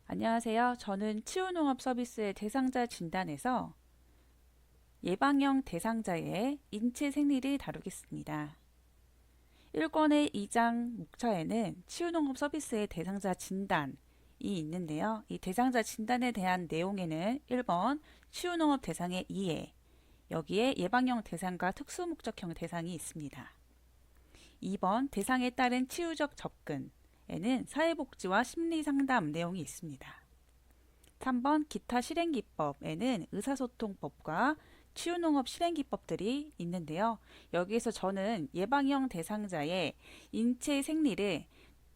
안녕하세요. 저는 치유농업 서비스의 대상자 진단에서 예방형 대상자의 인체 생리를 다루겠습니다. 1권의 2장 목차에는 치유농업 서비스의 대상자 진단이 있는데요. 이 대상자 진단에 대한 내용에는 1번 치유농업 대상의 이해, 여기에 예방형 대상과 특수목적형 대상이 있습니다. 2번 대상에 따른 치유적 접근에는 사회복지와 심리상담 내용이 있습니다. 3번 기타 실행기법에는 의사소통법과 치유농업 실행기법들이 있는데요. 여기에서 저는 예방형 대상자의 인체 생리를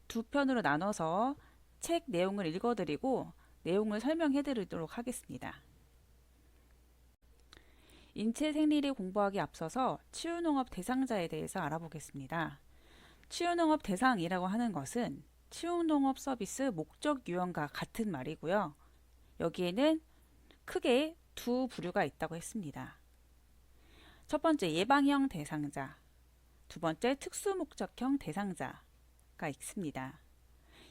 두 편으로 나눠서 책 내용을 읽어드리고 내용을 설명해 드리도록 하겠습니다. 인체 생리를 공부하기 앞서서 치유농업 대상자에 대해서 알아보겠습니다. 치유농업 대상이라고 하는 것은 치유농업 서비스 목적 유형과 같은 말이고요. 여기에는 크게 두 부류가 있다고 했습니다. 첫 번째 예방형 대상자, 두 번째 특수목적형 대상자가 있습니다.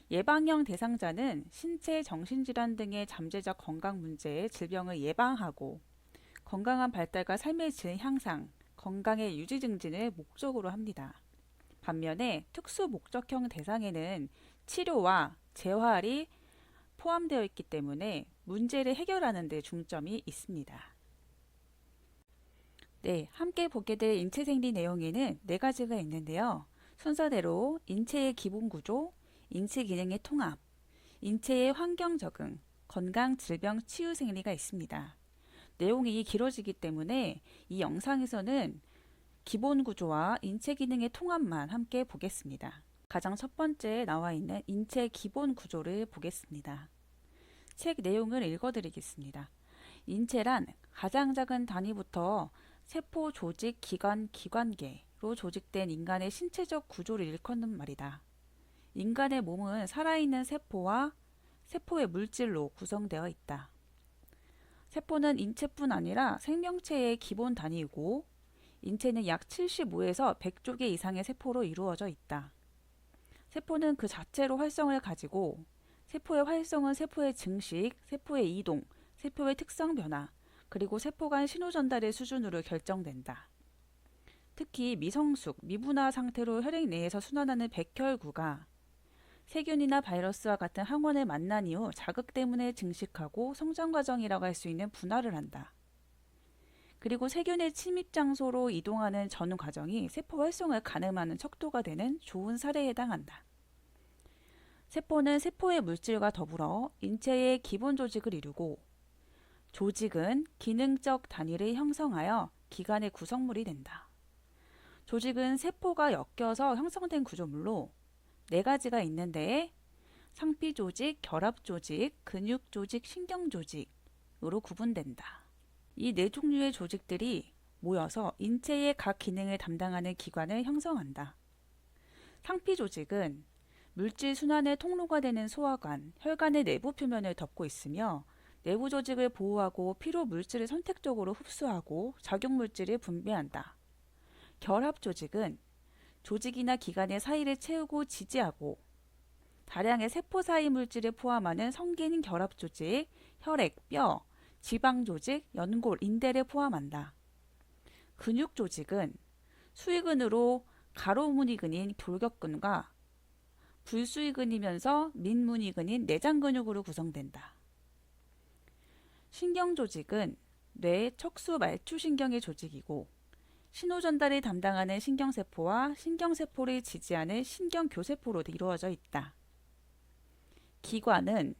예방형 대상자는 신체 정신질환 등의 잠재적 건강 문제의 질병을 예방하고 건강한 발달과 삶의 질 향상, 건강의 유지 증진을 목적으로 합니다. 반면에 특수목적형 대상에는 치료와 재활이 포함되어 있기 때문에 문제를 해결하는 데 중점이 있습니다. 네, 함께 보게 될 인체 생리 내용에는 네 가지가 있는데요. 순서대로 인체의 기본 구조, 인체 기능의 통합, 인체의 환경 적응, 건강 질병 치유 생리가 있습니다. 내용이 길어지기 때문에 이 영상에서는 기본 구조와 인체 기능의 통합만 함께 보겠습니다. 가장 첫 번째 나와 있는 인체 기본 구조를 보겠습니다. 책 내용을 읽어드리겠습니다. 인체란 가장 작은 단위부터 세포, 조직, 기관, 기관계로 조직된 인간의 신체적 구조를 일컫는 말이다. 인간의 몸은 살아있는 세포와 세포의 물질로 구성되어 있다. 세포는 인체뿐 아니라 생명체의 기본 단위이고 인체는 약 75에서 100조 개 이상의 세포로 이루어져 있다. 세포는 그 자체로 활성을 가지고 세포의 활성은 세포의 증식, 세포의 이동, 세포의 특성 변화, 그리고 세포 간 신호 전달의 수준으로 결정된다. 특히 미성숙, 미분화 상태로 혈액 내에서 순환하는 백혈구가 세균이나 바이러스와 같은 항원을 만난 이후 자극 때문에 증식하고 성장 과정이라고 할 수 있는 분화를 한다. 그리고 세균의 침입 장소로 이동하는 전후 과정이 세포 활성을 가늠하는 척도가 되는 좋은 사례에 해당한다. 세포는 세포의 물질과 더불어 인체의 기본 조직을 이루고 조직은 기능적 단위를 형성하여 기관의 구성물이 된다. 조직은 세포가 엮여서 형성된 구조물로 네 가지가 있는데 상피조직, 결합조직, 근육조직, 신경조직으로 구분된다. 이 네 종류의 조직들이 모여서 인체의 각 기능을 담당하는 기관을 형성한다. 상피조직은 물질 순환의 통로가 되는 소화관, 혈관의 내부 표면을 덮고 있으며 내부 조직을 보호하고 피로 물질을 선택적으로 흡수하고 작용 물질을 분비한다. 결합 조직은 조직이나 기관의 사이를 채우고 지지하고 다량의 세포 사이 물질을 포함하는 성기능 결합 조직, 혈액, 뼈, 지방 조직, 연골, 인대를 포함한다. 근육 조직은 수의근으로 가로무늬근인 돌격근과 불수의근이면서 민무늬근인 내장 근육으로 구성된다. 신경 조직은 뇌, 척수, 말초신경의 조직이고 신호 전달을 담당하는 신경세포와 신경세포를 지지하는 신경교세포로 이루어져 있다. 기관은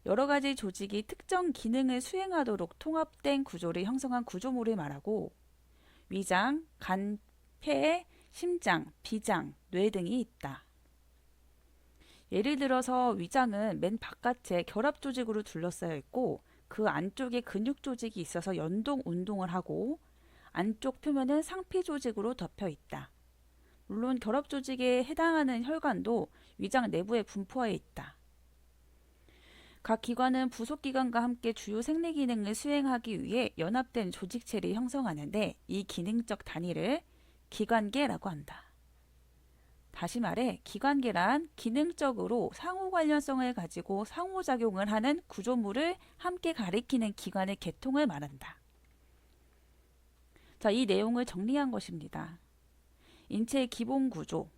여러 가지 조직이 특정 기능을 수행하도록 통합된 구조를 형성한 구조물을 말하고 위장, 간, 폐, 심장, 비장, 뇌 등이 있다. 예를 들어서 위장은 맨 바깥에 결합 조직으로 둘러싸여 있고 그 안쪽에 근육 조직이 있어서 연동 운동을 하고 안쪽 표면은 상피 조직으로 덮여 있다. 물론 결합 조직에 해당하는 혈관도 위장 내부에 분포하여 있다. 각 기관은 부속 기관과 함께 주요 생리 기능을 수행하기 위해 연합된 조직체를 형성하는데 이 기능적 단위를 기관계라고 한다. 다시 말해 기관계란 기능적으로 상호 관련성을 가지고 상호작용을 하는 구조물을 함께 가리키는 기관의 계통을 말한다. 자, 이 내용을 정리한 것입니다. 인체의 기본 구조.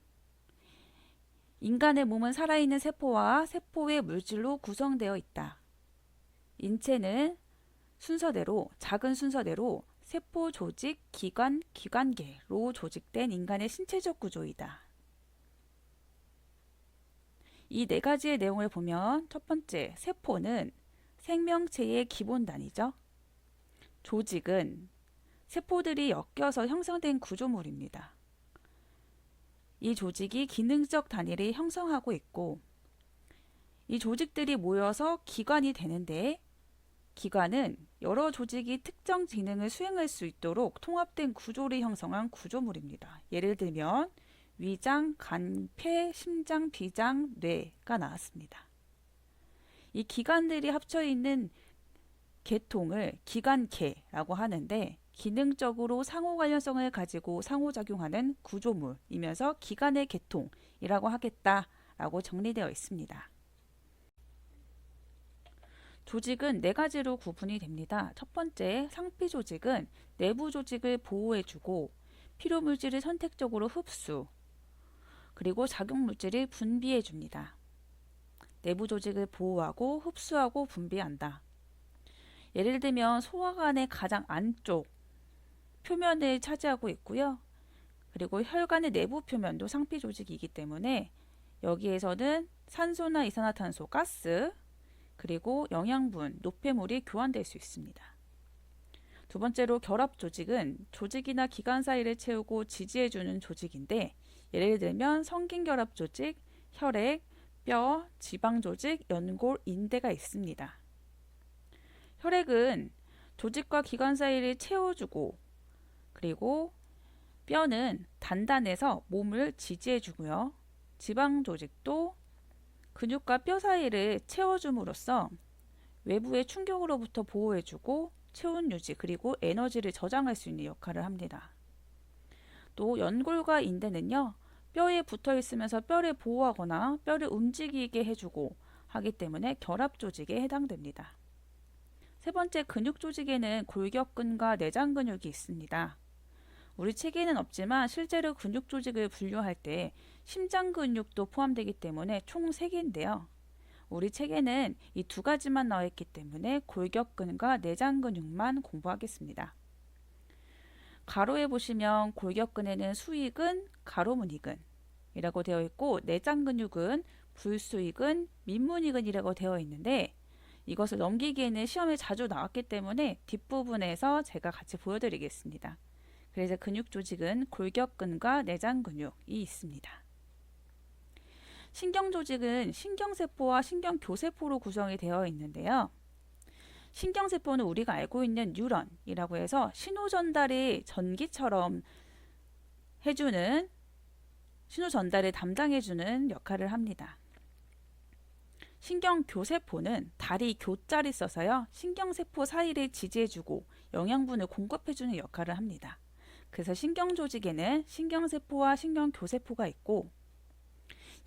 인간의 몸은 살아있는 세포와 세포의 물질로 구성되어 있다. 인체는 작은 순서대로 세포 조직, 기관, 기관계로 조직된 인간의 신체적 구조이다. 이 네 가지의 내용을 보면 첫 번째, 세포는 생명체의 기본 단위죠. 조직은 세포들이 엮여서 형성된 구조물입니다. 이 조직이 기능적 단위를 형성하고 있고 이 조직들이 모여서 기관이 되는데 기관은 여러 조직이 특정 기능을 수행할 수 있도록 통합된 구조를 형성한 구조물입니다. 예를 들면 위장, 간, 폐, 심장, 비장, 뇌가 나왔습니다. 이 기관들이 합쳐 있는 계통을 기관계라고 하는데 기능적으로 상호 관련성을 가지고 상호작용하는 구조물이면서 기관의 계통이라고 하겠다라고 정리되어 있습니다. 조직은 네 가지로 구분이 됩니다. 첫 번째, 상피 조직은 내부 조직을 보호해주고 필요물질을 선택적으로 흡수, 그리고 작용물질을 분비해줍니다. 내부 조직을 보호하고 흡수하고 분비한다. 예를 들면 소화관의 가장 안쪽 표면을 차지하고 있고요. 그리고 혈관의 내부 표면도 상피 조직이기 때문에 여기에서는 산소나 이산화탄소, 가스, 그리고 영양분, 노폐물이 교환될 수 있습니다. 두 번째로 결합 조직은 조직이나 기관 사이를 채우고 지지해주는 조직인데 예를 들면 성긴결합 조직, 혈액, 뼈, 지방 조직, 연골, 인대가 있습니다. 혈액은 조직과 기관 사이를 채워주고 그리고 뼈는 단단해서 몸을 지지해주고요. 지방 조직도 근육과 뼈 사이를 채워줌으로써 외부의 충격으로부터 보호해주고 체온 유지 그리고 에너지를 저장할 수 있는 역할을 합니다. 또 연골과 인대는요. 뼈에 붙어 있으면서 뼈를 보호하거나 뼈를 움직이게 해주고 하기 때문에 결합 조직에 해당됩니다. 세 번째, 근육 조직에는 골격근과 내장 근육이 있습니다. 우리 체계에는 없지만 실제로 근육 조직을 분류할 때 심장 근육도 포함되기 때문에 총 3개인데요. 우리 체계는 이 두 가지만 나와 있기 때문에 골격근과 내장 근육만 공부하겠습니다. 가로에 보시면 골격근에는 수위근, 가로무늬근이라고 되어 있고 내장 근육은 불수위근, 민무늬근이라고 되어 있는데 이것을 넘기기에는 시험에 자주 나왔기 때문에 뒷부분에서 제가 같이 보여드리겠습니다. 그래서 근육 조직은 골격근과 내장 근육이 있습니다. 신경 조직은 신경세포와 신경교세포로 구성이 되어 있는데요. 신경세포는 우리가 알고 있는 뉴런이라고 해서 신호 전달이 전기처럼 해주는 신호 전달을 담당해주는 역할을 합니다. 신경교세포는 다리 교자를 써서요. 신경세포 사이를 지지해주고 영양분을 공급해주는 역할을 합니다. 그래서 신경조직에는 신경세포와 신경교세포가 있고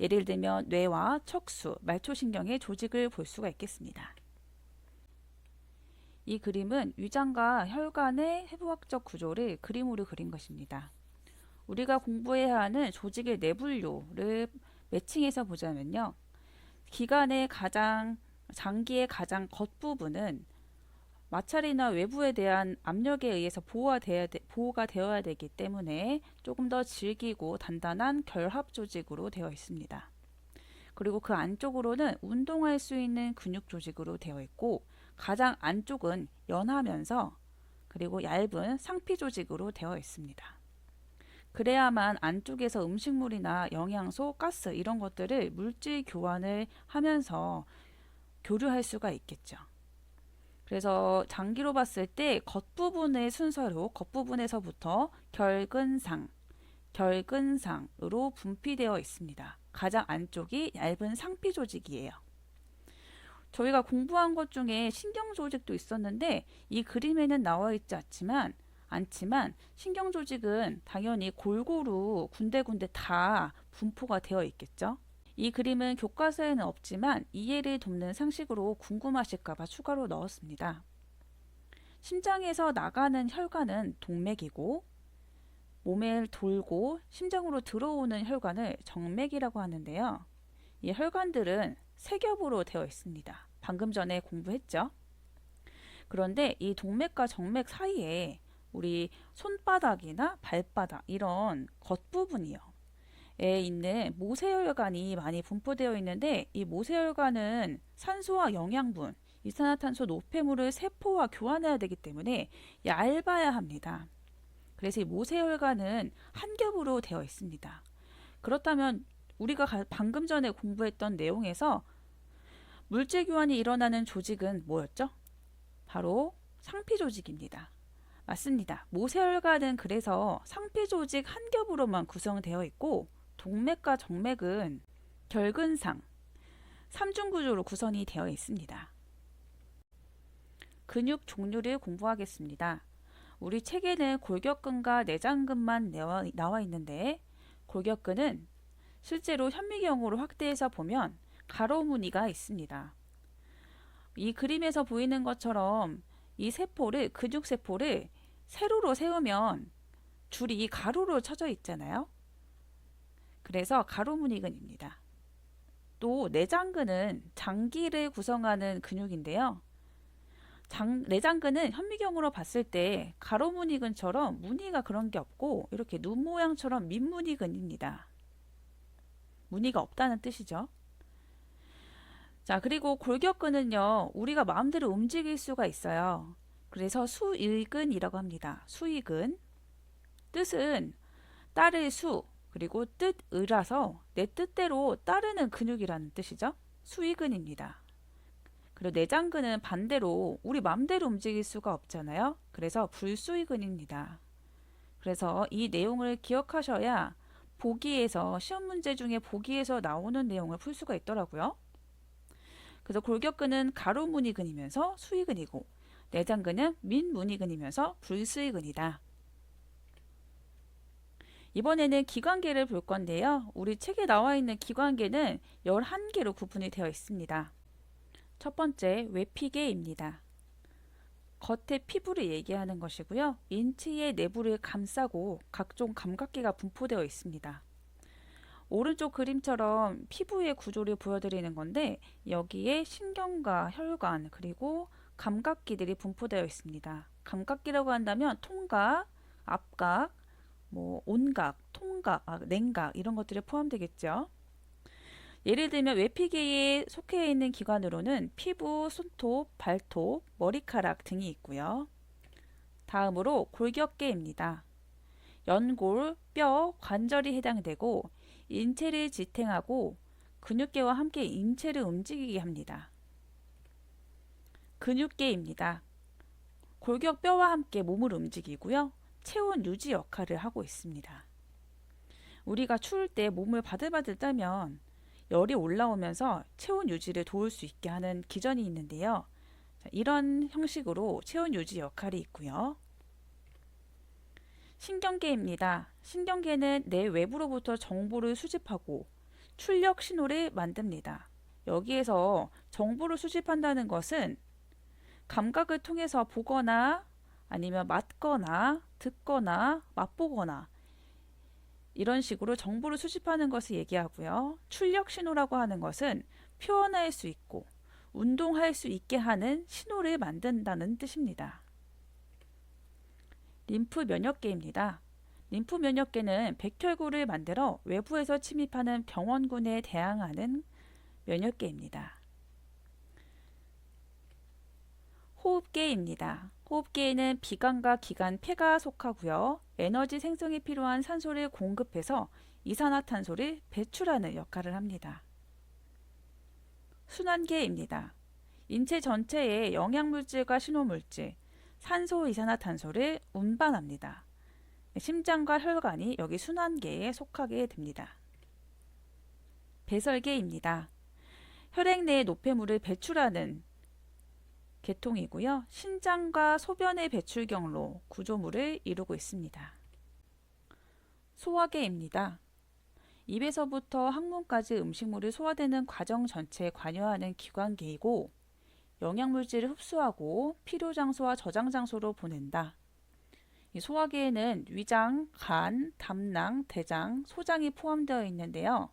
예를 들면 뇌와 척수, 말초신경의 조직을 볼 수가 있겠습니다. 이 그림은 위장과 혈관의 해부학적 구조를 그림으로 그린 것입니다. 우리가 공부해야 하는 조직의 내분류를 매칭해서 보자면요. 장기의 가장 겉부분은 마찰이나 외부에 대한 압력에 의해서 보호가 되어야 되기 때문에 조금 더 질기고 단단한 결합 조직으로 되어 있습니다. 그리고 그 안쪽으로는 운동할 수 있는 근육 조직으로 되어 있고 가장 안쪽은 연하면서 그리고 얇은 상피 조직으로 되어 있습니다. 그래야만 안쪽에서 음식물이나 영양소, 가스 이런 것들을 물질 교환을 하면서 교류할 수가 있겠죠. 그래서 장기로 봤을 때 겉부분의 순서로 겉부분에서부터 결근상으로 분피되어 있습니다. 가장 안쪽이 얇은 상피 조직이에요. 저희가 공부한 것 중에 신경 조직도 있었는데 이 그림에는 나와 있지 않지만 신경 조직은 당연히 골고루 군데군데 다 분포가 되어 있겠죠. 이 그림은 교과서에는 없지만 이해를 돕는 상식으로 궁금하실까봐 추가로 넣었습니다. 심장에서 나가는 혈관은 동맥이고 몸을 돌고 심장으로 들어오는 혈관을 정맥이라고 하는데요. 이 혈관들은 세 겹으로 되어 있습니다. 방금 전에 공부했죠. 그런데 이 동맥과 정맥 사이에 우리 손바닥이나 발바닥 이런 겉부분이요. 에 있는 모세혈관이 많이 분포되어 있는데 이 모세혈관은 산소와 영양분, 이산화탄소 노폐물을 세포와 교환해야 되기 때문에 얇아야 합니다. 그래서 이 모세혈관은 한 겹으로 되어 있습니다. 그렇다면 우리가 방금 전에 공부했던 내용에서 물질 교환이 일어나는 조직은 뭐였죠? 바로 상피 조직입니다. 맞습니다. 모세혈관은 그래서 상피 조직 한 겹으로만 구성되어 있고 동맥과 정맥은 결근상, 삼중구조로 구성이 되어 있습니다. 근육 종류를 공부하겠습니다. 우리 책에는 골격근과 내장근만 나와 있는데 골격근은 실제로 현미경으로 확대해서 보면 가로 무늬가 있습니다. 이 그림에서 보이는 것처럼 이 세포를 근육세포를 세로로 세우면 줄이 가로로 쳐져 있잖아요. 그래서 가로무늬근입니다. 또 내장근은 장기를 구성하는 근육인데요. 내장근은 현미경으로 봤을 때 가로무늬근처럼 무늬가 그런 게 없고 이렇게 눈 모양처럼 민무늬근입니다. 무늬가 없다는 뜻이죠. 자, 그리고 골격근은요, 우리가 마음대로 움직일 수가 있어요. 그래서 수일근이라고 합니다. 수일근. 뜻은 따를 수, 그리고 뜻의라서 내 뜻대로 따르는 근육이라는 뜻이죠. 수의근입니다. 그리고 내장근은 반대로 우리 맘대로 움직일 수가 없잖아요. 그래서 불수의근입니다. 그래서 이 내용을 기억하셔야 보기에서 시험 문제 중에 보기에서 나오는 내용을 풀 수가 있더라고요. 그래서 골격근은 가로무늬근이면서 수의근이고 내장근은 민무늬근이면서 불수의근이다. 이번에는 기관계를 볼 건데요. 우리 책에 나와 있는 기관계는 11개로 구분이 되어 있습니다. 첫 번째, 외피계입니다. 겉의 피부를 얘기하는 것이고요. 인체의 내부를 감싸고 각종 감각계가 분포되어 있습니다. 오른쪽 그림처럼 피부의 구조를 보여드리는 건데 여기에 신경과 혈관 그리고 감각기들이 분포되어 있습니다. 감각기라고 한다면 통각, 앞각, 온각, 통각, 냉각 이런 것들이 포함되겠죠. 예를 들면 외피계에 속해 있는 기관으로는 피부, 손톱, 발톱, 머리카락 등이 있고요. 다음으로 골격계입니다. 연골, 뼈, 관절이 해당되고 인체를 지탱하고 근육계와 함께 인체를 움직이게 합니다. 근육계입니다. 골격뼈와 함께 몸을 움직이고요. 체온 유지 역할을 하고 있습니다. 우리가 추울 때 몸을 바들바들 떨면 열이 올라오면서 체온 유지를 도울 수 있게 하는 기전이 있는데요. 이런 형식으로 체온 유지 역할이 있고요. 신경계입니다. 신경계는 뇌 외부로부터 정보를 수집하고 출력 신호를 만듭니다. 여기에서 정보를 수집한다는 것은 감각을 통해서 보거나 아니면 맞거나 듣거나 맛보거나 이런 식으로 정보를 수집하는 것을 얘기하고요. 출력 신호라고 하는 것은 표현할 수 있고 운동할 수 있게 하는 신호를 만든다는 뜻입니다. 림프 면역계입니다. 림프 면역계는 백혈구를 만들어 외부에서 침입하는 병원군에 대항하는 면역계입니다. 호흡계입니다. 호흡계에는 비관과 기관, 폐가 속하고요. 에너지 생성에 필요한 산소를 공급해서 이산화탄소를 배출하는 역할을 합니다. 순환계입니다. 인체 전체에 영양물질과 신호물질, 산소, 이산화탄소를 운반합니다. 심장과 혈관이 여기 순환계에 속하게 됩니다. 배설계입니다. 혈액 내에 노폐물을 배출하는 계통이고요. 신장과 소변의 배출 경로, 구조물을 이루고 있습니다. 소화계입니다. 입에서부터 항문까지 음식물이 소화되는 과정 전체에 관여하는 기관계이고 영양물질을 흡수하고 필요 장소와 저장 장소로 보낸다. 이 소화기에는 위장, 간, 담낭, 대장, 소장이 포함되어 있는데요.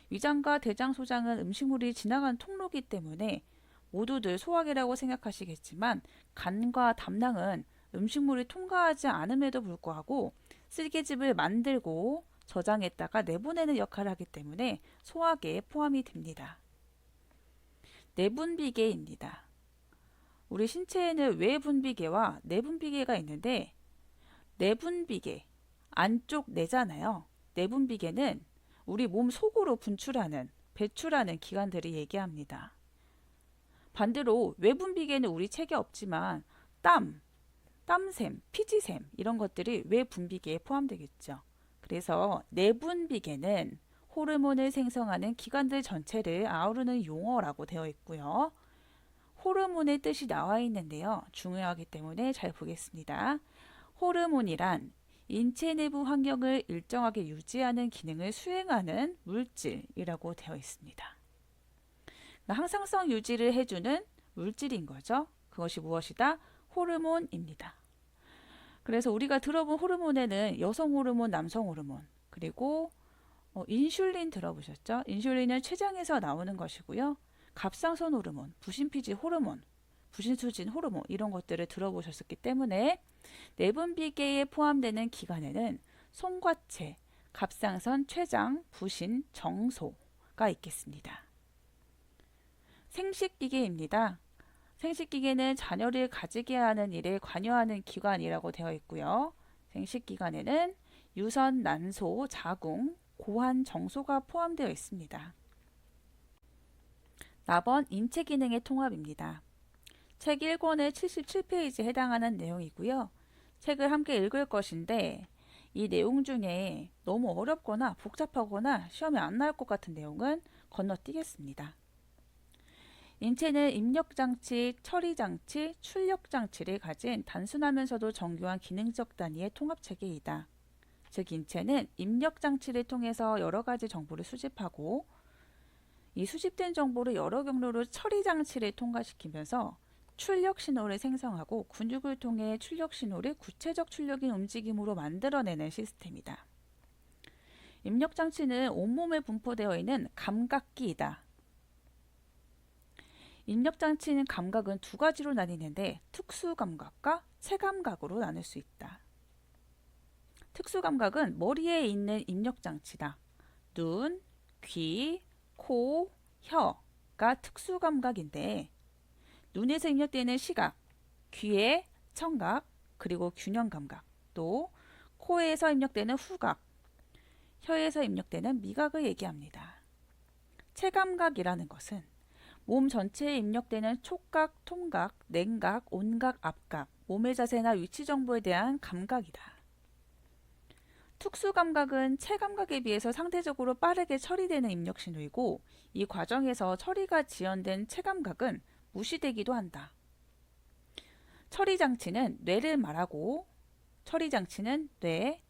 위장과 대장, 소장은 음식물이 지나간 통로이기 때문에 모두들 소화기라고 생각하시겠지만 간과 담낭은 음식물이 통과하지 않음에도 불구하고 쓸개즙을 만들고 저장했다가 내보내는 역할을 하기 때문에 소화기에 포함이 됩니다. 내분비계입니다. 우리 신체에는 외분비계와 내분비계가 있는데 내분비계, 안쪽 내잖아요. 내분비계는 우리 몸 속으로 분출하는, 배출하는 기관들을 얘기합니다. 반대로 외분비계는 우리 체계 없지만 땀샘, 피지샘 이런 것들이 외분비계에 포함되겠죠. 그래서 내분비계는 호르몬을 생성하는 기관들 전체를 아우르는 용어라고 되어 있고요. 호르몬의 뜻이 나와 있는데요. 중요하기 때문에 잘 보겠습니다. 호르몬이란 인체 내부 환경을 일정하게 유지하는 기능을 수행하는 물질이라고 되어 있습니다. 항상성 유지를 해주는 물질인 거죠. 그것이 무엇이다? 호르몬입니다. 그래서 우리가 들어본 호르몬에는 여성 호르몬, 남성 호르몬, 그리고 인슐린 들어보셨죠? 인슐린은 췌장에서 나오는 것이고요. 갑상선 호르몬, 부신피지 호르몬, 부신수진 호르몬 이런 것들을 들어보셨기 때문에 내분비계에 포함되는 기관에는 송과체, 갑상선, 췌장, 부신, 정소가 있겠습니다. 생식기계입니다. 생식기계는 자녀를 가지게 하는 일에 관여하는 기관이라고 되어 있고요. 생식기관에는 유선, 난소, 자궁, 고환, 정소가 포함되어 있습니다. 4번 인체 기능의 통합입니다. 책 1권의 77페이지에 해당하는 내용이고요. 책을 함께 읽을 것인데 이 내용 중에 너무 어렵거나 복잡하거나 시험에 안 나올 것 같은 내용은 건너뛰겠습니다. 인체는 입력장치, 처리장치, 출력장치를 가진 단순하면서도 정교한 기능적 단위의 통합체계이다. 즉 인체는 입력장치를 통해서 여러 가지 정보를 수집하고 이 수집된 정보를 여러 경로로 처리장치를 통과시키면서 출력 신호를 생성하고 근육을 통해 출력 신호를 구체적 출력인 움직임으로 만들어내는 시스템이다. 입력장치는 온몸에 분포되어 있는 감각기이다. 입력장치는 감각은 두 가지로 나뉘는데 특수감각과 체감각으로 나눌 수 있다. 특수감각은 머리에 있는 입력장치다. 눈, 귀, 코, 혀가 특수감각인데 눈에서 입력되는 시각, 귀의 청각, 그리고 균형감각, 또 코에서 입력되는 후각, 혀에서 입력되는 미각을 얘기합니다. 체감각이라는 것은 몸 전체에 입력되는 촉각, 통각, 냉각, 온각, 압각, 몸의 자세나 위치 정보에 대한 감각이다. 특수감각은 체감각에 비해서 상대적으로 빠르게 처리되는 입력 신호이고 이 과정에서 처리가 지연된 체감각은 무시되기도 한다. 처리장치는 뇌를 말하고 처리장치는 뇌,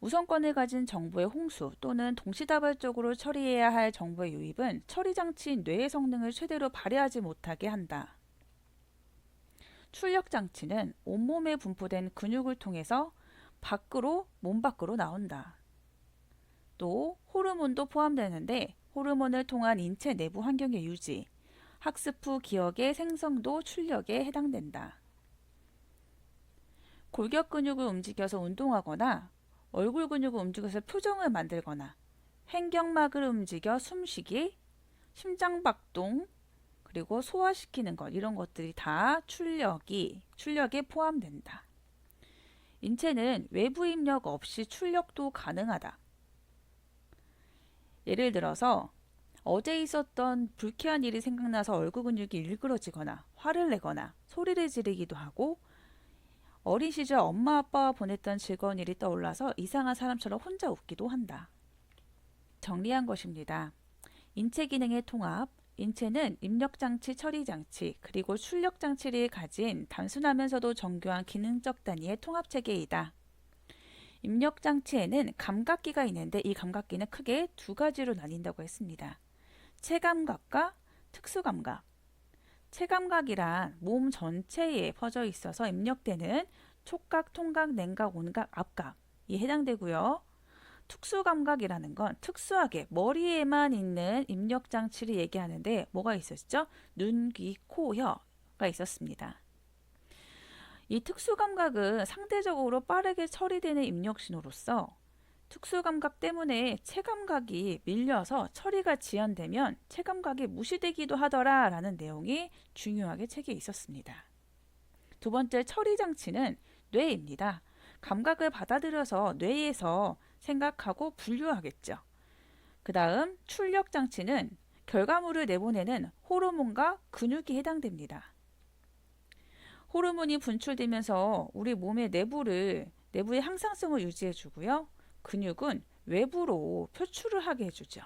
우선권을 가진 정보의 홍수 또는 동시다발적으로 처리해야 할 정보의 유입은 처리장치인 뇌의 성능을 최대로 발휘하지 못하게 한다. 출력장치는 온몸에 분포된 근육을 통해서 몸 밖으로 나온다. 또 호르몬도 포함되는데 호르몬을 통한 인체 내부 환경의 유지, 학습 후 기억의 생성도 출력에 해당된다. 골격 근육을 움직여서 운동하거나 얼굴 근육을 움직여서 표정을 만들거나 횡격막을 움직여 숨쉬기, 심장박동, 그리고 소화시키는 것 이런 것들이 다 출력에 포함된다. 인체는 외부 입력 없이 출력도 가능하다. 예를 들어서 어제 있었던 불쾌한 일이 생각나서 얼굴 근육이 일그러지거나 화를 내거나 소리를 지르기도 하고 어린 시절 엄마 아빠와 보냈던 즐거운 일이 떠올라서 이상한 사람처럼 혼자 웃기도 한다. 정리한 것입니다. 인체 기능의 통합, 인체는 입력장치, 처리장치, 그리고 출력장치를 가진 단순하면서도 정교한 기능적 단위의 통합체계이다. 입력장치에는 감각기가 있는데 이 감각기는 크게 두 가지로 나뉜다고 했습니다. 체감각과 특수감각. 체감각이란 몸 전체에 퍼져 있어서 입력되는 촉각, 통각, 냉각, 온각, 압각이 해당되고요. 특수감각이라는 건 특수하게 머리에만 있는 입력장치를 얘기하는데 뭐가 있었죠? 눈, 귀, 코, 혀가 있었습니다. 이 특수감각은 상대적으로 빠르게 처리되는 입력신호로서 특수감각 때문에 체감각이 밀려서 처리가 지연되면 체감각이 무시되기도 하더라 라는 내용이 중요하게 책에 있었습니다. 두 번째 처리장치는 뇌입니다. 감각을 받아들여서 뇌에서 생각하고 분류하겠죠. 그 다음 출력장치는 결과물을 내보내는 호르몬과 근육이 해당됩니다. 호르몬이 분출되면서 우리 몸의 내부의 항상성을 유지해 주고요. 근육은 외부로 표출을 하게 해주죠.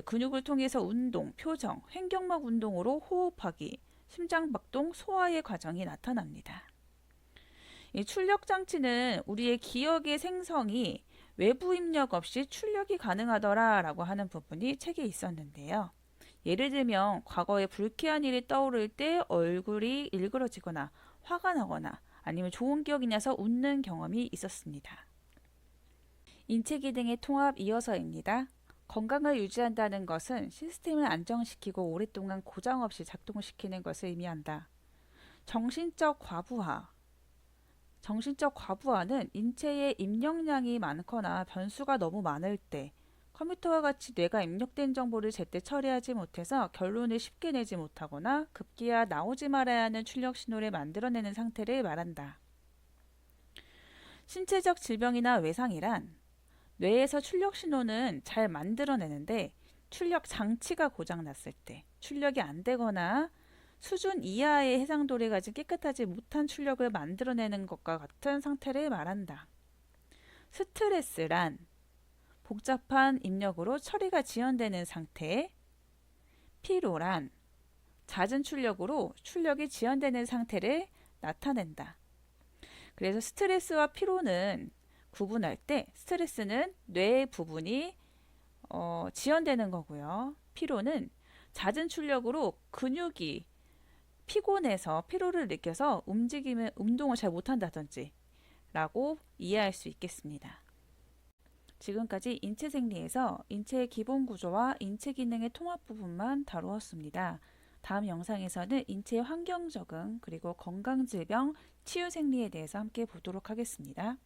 근육을 통해서 운동, 표정, 횡격막 운동으로 호흡하기, 심장박동, 소화의 과정이 나타납니다. 이 출력장치는 우리의 기억의 생성이 외부 입력 없이 출력이 가능하더라 라고 하는 부분이 책에 있었는데요. 예를 들면 과거에 불쾌한 일이 떠오를 때 얼굴이 일그러지거나 화가 나거나 아니면 좋은 기억이 나서 웃는 경험이 있었습니다. 인체 기능의 통합 이어서입니다. 건강을 유지한다는 것은 시스템을 안정시키고 오랫동안 고장 없이 작동시키는 것을 의미한다. 정신적 과부하는 인체의 입력량이 많거나 변수가 너무 많을 때 컴퓨터와 같이 뇌가 입력된 정보를 제때 처리하지 못해서 결론을 쉽게 내지 못하거나 급기야 나오지 말아야 하는 출력 신호를 만들어내는 상태를 말한다. 신체적 질병이나 외상이란 뇌에서 출력 신호는 잘 만들어내는데 출력 장치가 고장났을 때 출력이 안 되거나 수준 이하의 해상도를 가진 깨끗하지 못한 출력을 만들어내는 것과 같은 상태를 말한다. 스트레스란 복잡한 입력으로 처리가 지연되는 상태, 피로란 잦은 출력으로 출력이 지연되는 상태를 나타낸다. 그래서 스트레스와 피로는 구분할 때 스트레스는 뇌 부분이 지연되는 거고요. 피로는 잦은 출력으로 근육이 피곤해서 피로를 느껴서 운동을 잘 못한다든지 라고 이해할 수 있겠습니다. 지금까지 인체생리에서 인체의 기본 구조와 인체 기능의 통합 부분만 다루었습니다. 다음 영상에서는 인체의 환경 적응 그리고 건강질병 치유 생리에 대해서 함께 보도록 하겠습니다.